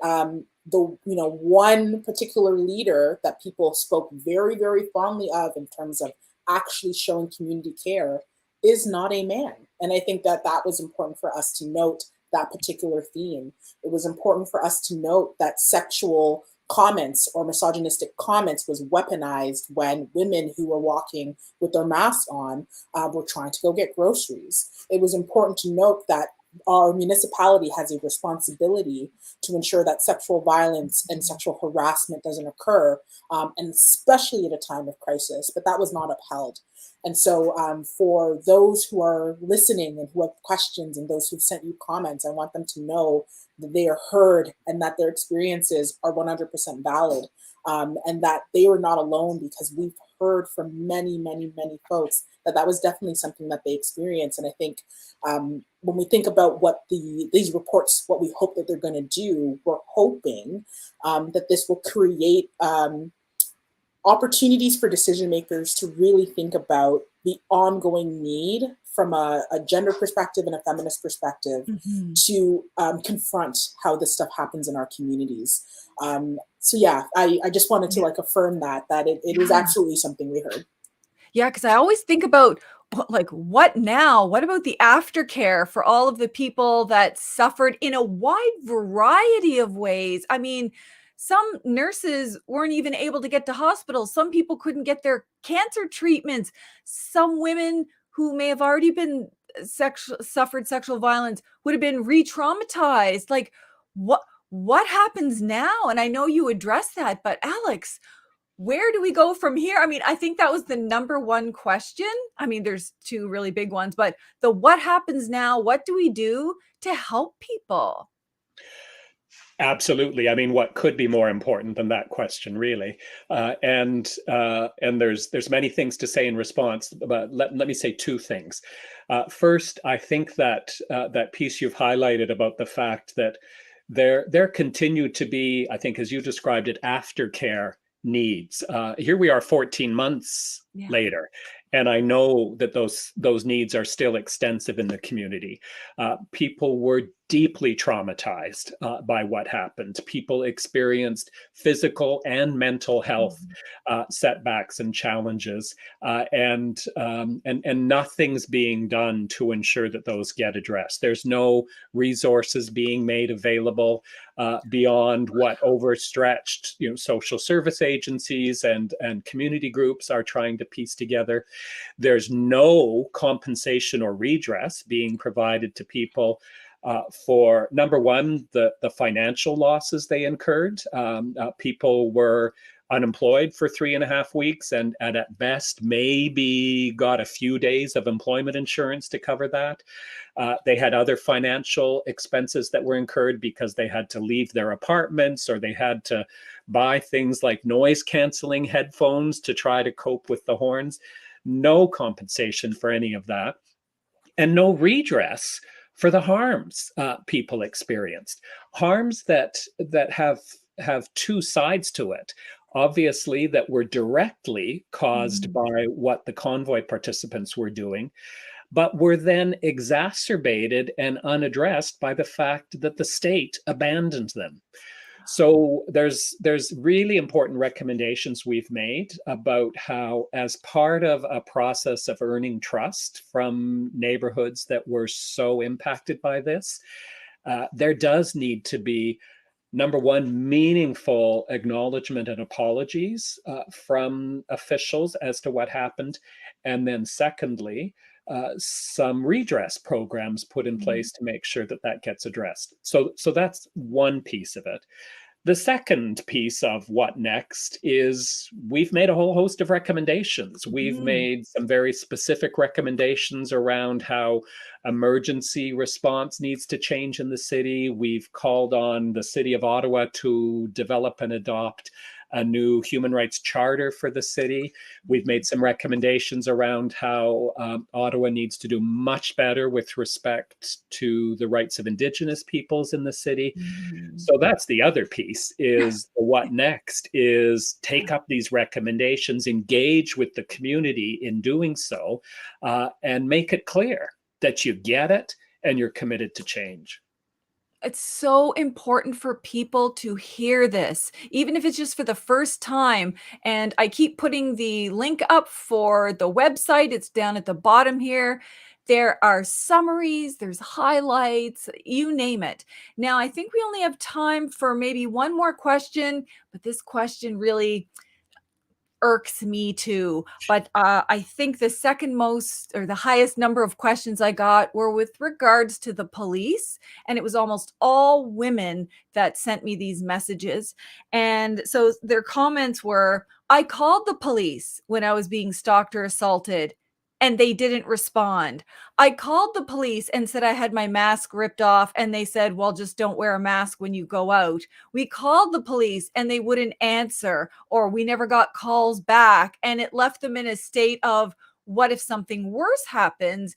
one particular leader that people spoke very, very fondly of in terms of actually showing community care is not a man. And I think that that was important for us to note, that particular theme. It was important for us to note that sexual comments or misogynistic comments was weaponized when women who were walking with their masks on were trying to go get groceries. It was important to note that our municipality has a responsibility to ensure that sexual violence and sexual harassment doesn't occur, and especially at a time of crisis, but that was not upheld. And so for those who are listening and who have questions and those who've sent you comments, I want them to know that they are heard and that their experiences are 100% valid, and that they were not alone, because we've heard from many, many, many folks that was definitely something that they experienced. And I think when we think about what these reports, what we hope that they're going to do, we're hoping that this will create opportunities for decision makers to really think about the ongoing need from a gender perspective and a feminist perspective to confront how this stuff happens in our communities. So yeah, I just wanted to affirm that it was absolutely something we heard. Yeah, because I always think about, what now? What about the aftercare for all of the people that suffered in a wide variety of ways? I mean, some nurses weren't even able to get to hospitals. Some people couldn't get their cancer treatments. Some women who may have already been suffered sexual violence would have been re-traumatized. Like, what happens now? And I know you addressed that, but Alex, where do we go from here? I mean, I think that was the number one question. I mean, there's two really big ones, but what happens now? What do we do to help people? Absolutely. I mean, what could be more important than that question, really? And there's many things to say in response, but let me say two things. First, I think that that piece you've highlighted about the fact that there continue to be, I think, as you described it, aftercare needs. Here we are 14 months later, And I know that those needs are still extensive in the community. People were deeply traumatized by what happened. People experienced physical and mental health setbacks and challenges, and nothing's being done to ensure that those get addressed. There's no resources being made available beyond what overstretched, social service agencies and community groups are trying to piece together. There's no compensation or redress being provided to people for, number one, the financial losses they incurred. People were unemployed for 3.5 weeks and at best maybe got a few days of employment insurance to cover that. They had other financial expenses that were incurred because they had to leave their apartments, or they had to buy things like noise canceling headphones to try to cope with the horns. No compensation for any of that, and no redress for the harms people experienced. Harms that have two sides to it. Obviously, that were directly caused by what the convoy participants were doing, but were then exacerbated and unaddressed by the fact that the state abandoned them. So there's really important recommendations we've made about how, as part of a process of earning trust from neighborhoods that were so impacted by this, there does need to be, number one, meaningful acknowledgement and apologies from officials as to what happened. And then secondly, some redress programs put in place to make sure that gets addressed. So that's one piece of it. The second piece of what next is we've made a whole host of recommendations. We've made some very specific recommendations around how emergency response needs to change in the city. We've called on the city of Ottawa to develop and adopt a new human rights charter for the city. We've made some recommendations around how Ottawa needs to do much better with respect to the rights of Indigenous peoples in the city. So that's the other piece, is the what next is take up these recommendations, engage with the community in doing so, and make it clear that you get it and you're committed to change. It's so important for people to hear this, even if it's just for the first time. And I keep putting the link up for the website. It's down at the bottom here. There are summaries, there's highlights, you name it. Now, I think we only have time for maybe one more question, but this question really irks me too. But I think the second most, or the highest number of questions I got were with regards to the police. And it was almost all women that sent me these messages. And so their comments were, I called the police when I was being stalked or assaulted, and they didn't respond. I called the police and said I had my mask ripped off, and they said, well, just don't wear a mask when you go out. We called the police and they wouldn't answer, or we never got calls back. And it left them in a state of, what if something worse happens?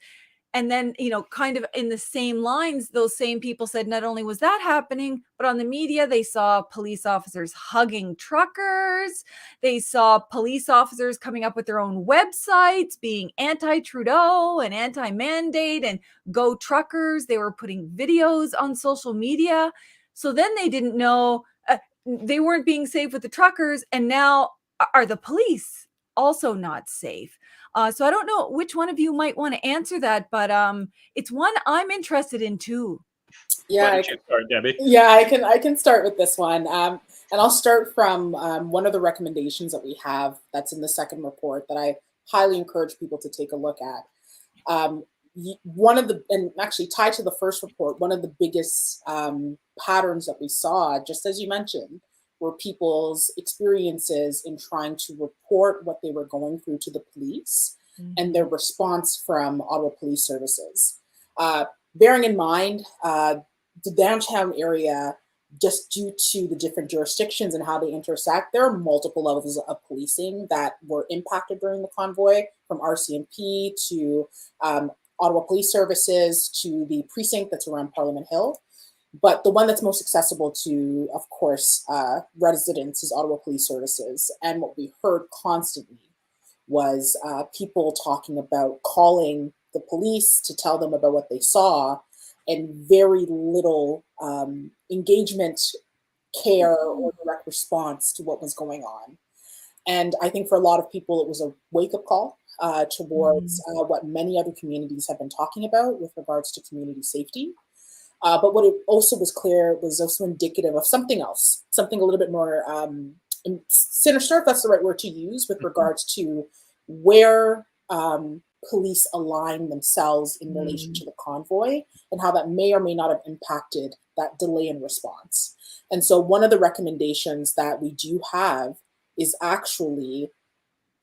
And then, kind of in the same lines, those same people said not only was that happening, but on the media, they saw police officers hugging truckers. They saw police officers coming up with their own websites, being anti-Trudeau and anti-mandate and go truckers. They were putting videos on social media. So then they didn't know, they weren't being safe with the truckers. And now are the police also not safe? So I don't know which one of you might want to answer that, but it's one I'm interested in too. Yeah, Why don't you start, Debbie? Yeah, I can start with this one, and I'll start from one of the recommendations that we have that's in the second report that I highly encourage people to take a look at. One of the, and actually tied to the first report, one of the biggest patterns that we saw, just as you mentioned, were people's experiences in trying to report what they were going through to the police and their response from Ottawa Police Services. Bearing in mind, the downtown area, just due to the different jurisdictions and how they intersect, there are multiple levels of policing that were impacted during the convoy, from RCMP to Ottawa Police Services to the precinct that's around Parliament Hill. But the one that's most accessible to, of course, residents is Ottawa Police Services. And what we heard constantly was people talking about calling the police to tell them about what they saw, and very little engagement, care, or direct response to what was going on. And I think for a lot of people, it was a wake-up call towards what many other communities have been talking about with regards to community safety. But what it also was clear was also indicative of something else, something a little bit more sinister, if that's the right word to use, with regards to where police align themselves in relation to the convoy, and how that may or may not have impacted that delay in response. And so one of the recommendations that we do have is actually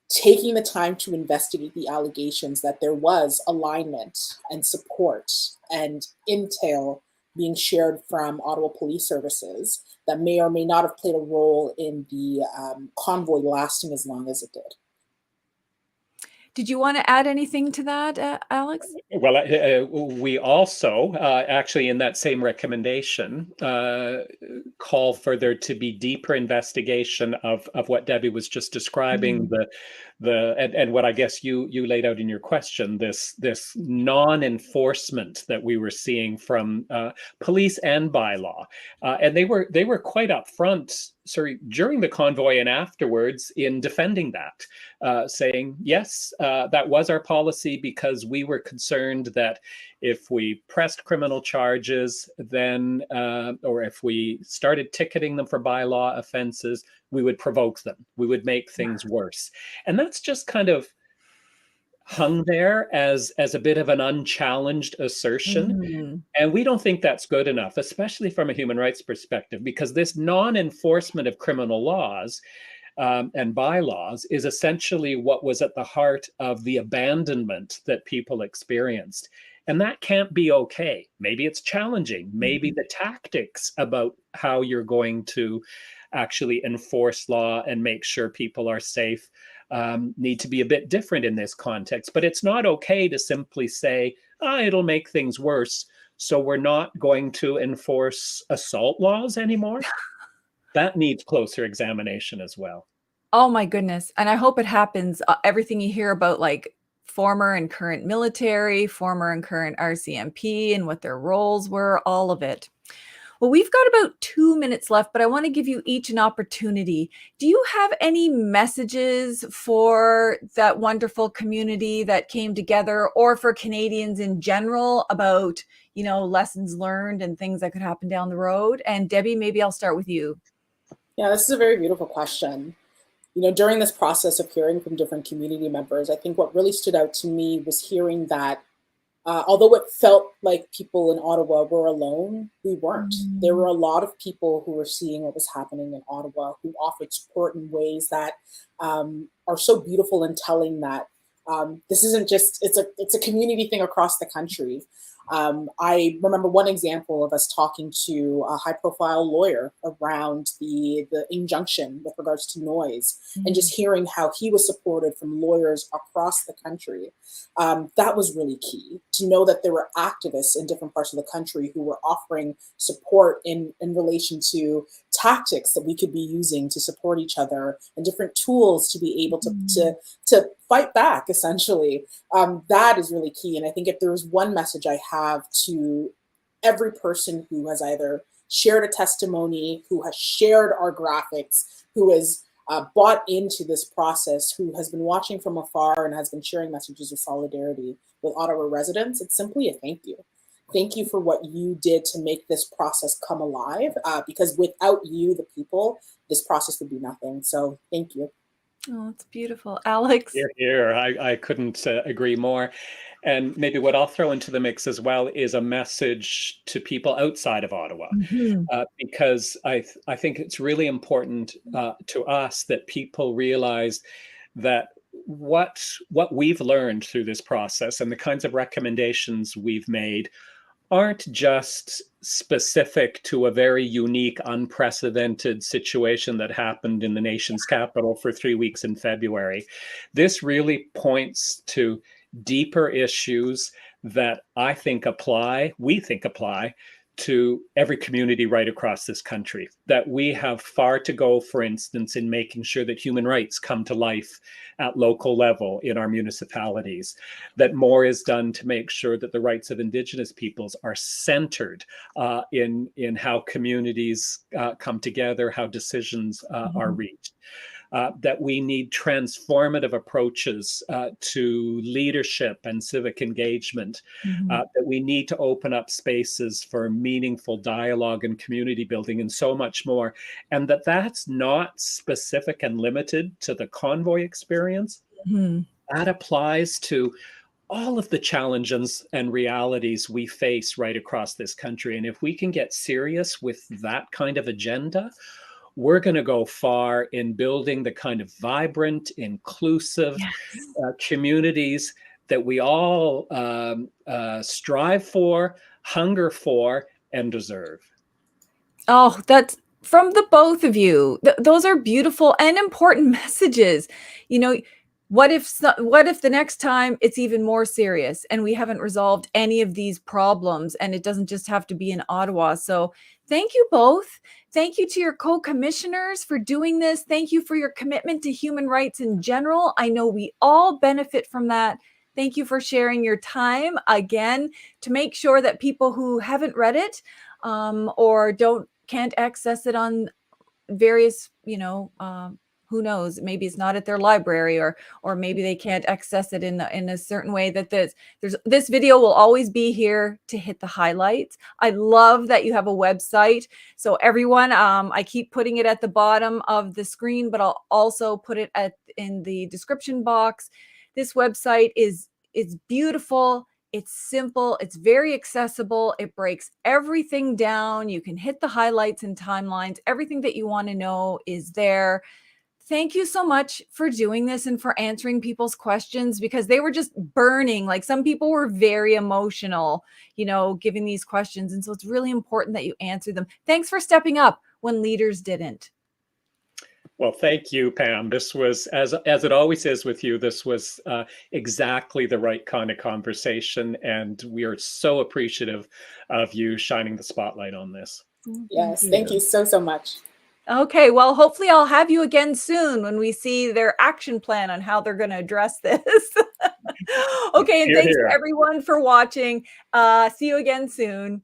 taking the time to investigate the allegations that there was alignment and support and intel being shared from Ottawa Police Services that may or may not have played a role in the convoy lasting as long as it did. Did you want to add anything to that, Alex? Well, we also actually in that same recommendation call for there to be deeper investigation of what Debbie was just describing, and what I guess you laid out in your question, this non-enforcement that we were seeing from police and bylaw, and they were quite upfront, during the convoy and afterwards in defending that, saying yes, that was our policy because we were concerned that if we pressed criminal charges, then or if we started ticketing them for bylaw offenses, we would provoke them. We would make things worse. And that's just kind of hung there as a bit of an unchallenged assertion. And we don't think that's good enough, especially from a human rights perspective, because this non-enforcement of criminal laws and bylaws is essentially what was at the heart of the abandonment that people experienced. And that can't be okay. Maybe it's challenging. Maybe the tactics about how you're going to actually enforce law and make sure people are safe need to be a bit different in this context. But it's not okay to simply say, it'll make things worse, so we're not going to enforce assault laws anymore. That needs closer examination as well. Oh my goodness. And I hope it happens. Everything you hear about, like, former and current military, former and current RCMP and what their roles were, all of it. Well, we've got about 2 minutes left, but I want to give you each an opportunity. Do you have any messages for that wonderful community that came together, or for Canadians in general, about, lessons learned and things that could happen down the road? And Debbie, maybe I'll start with you. Yeah, this is a very beautiful question. During this process of hearing from different community members, I think what really stood out to me was hearing that although it felt like people in Ottawa were alone, we weren't. There were a lot of people who were seeing what was happening in Ottawa, who offered support in ways that are so beautiful and telling that this isn't just, it's a community thing across the country. I remember one example of us talking to a high-profile lawyer around the injunction with regards to noise, and just hearing how he was supported from lawyers across the country. That was really key, to know that there were activists in different parts of the country who were offering support in relation to tactics that we could be using to support each other, and different tools to be able to fight back, essentially. That is really key. And I think if there was one message I have to every person who has either shared a testimony, who has shared our graphics, who has bought into this process, who has been watching from afar and has been sharing messages of solidarity with Ottawa residents, it's simply a thank you. Thank you for what you did to make this process come alive, because without you, the people, this process would be nothing. So thank you. Oh, it's beautiful. Alex? Here. I couldn't agree more. And maybe what I'll throw into the mix as well is a message to people outside of Ottawa, because I think it's really important to us that people realize that what we've learned through this process and the kinds of recommendations we've made aren't just specific to a very unique, unprecedented situation that happened in the nation's capital for 3 weeks in February. This really points to deeper issues that we think apply to every community right across this country, that we have far to go, for instance, in making sure that human rights come to life at local level in our municipalities, that more is done to make sure that the rights of Indigenous peoples are centered in how communities come together, how decisions are reached. That we need transformative approaches to leadership and civic engagement, that we need to open up spaces for meaningful dialogue and community building and so much more, and that's not specific and limited to the Convoy experience. That applies to all of the challenges and realities we face right across this country. And if we can get serious with that kind of agenda, we're going to go far in building the kind of vibrant, inclusive communities that we all strive for, hunger for, and deserve. Oh, that's from the both of you. Those are beautiful and important messages. You know, what if the next time it's even more serious and we haven't resolved any of these problems, and it doesn't just have to be in Ottawa? So thank you both. Thank you to your co-commissioners for doing this. Thank you for your commitment to human rights in general. I know we all benefit from that. Thank you for sharing your time again to make sure that people who haven't read it or can't access it on various, who knows, maybe it's not at their library, or maybe they can't access it in a certain way, that this video will always be here to hit the highlights. I love that you have a website. So everyone, I keep putting it at the bottom of the screen, but I'll also put it in the description box. This website is beautiful. It's simple. It's very accessible. It breaks everything down. You can hit the highlights and timelines. Everything that you want to know is there. Thank you so much for doing this and for answering people's questions, because they were just burning. Like, some people were very emotional, giving these questions. And so it's really important that you answer them. Thanks for stepping up when leaders didn't. Well, thank you, Pam. This was, as it always is with you, this was exactly the right kind of conversation. And we are so appreciative of you shining the spotlight on this. Yes, thank you so much. Okay, well, hopefully I'll have you again soon when we see their action plan on how they're going to address this. Okay, and thanks to everyone for watching. See you again soon.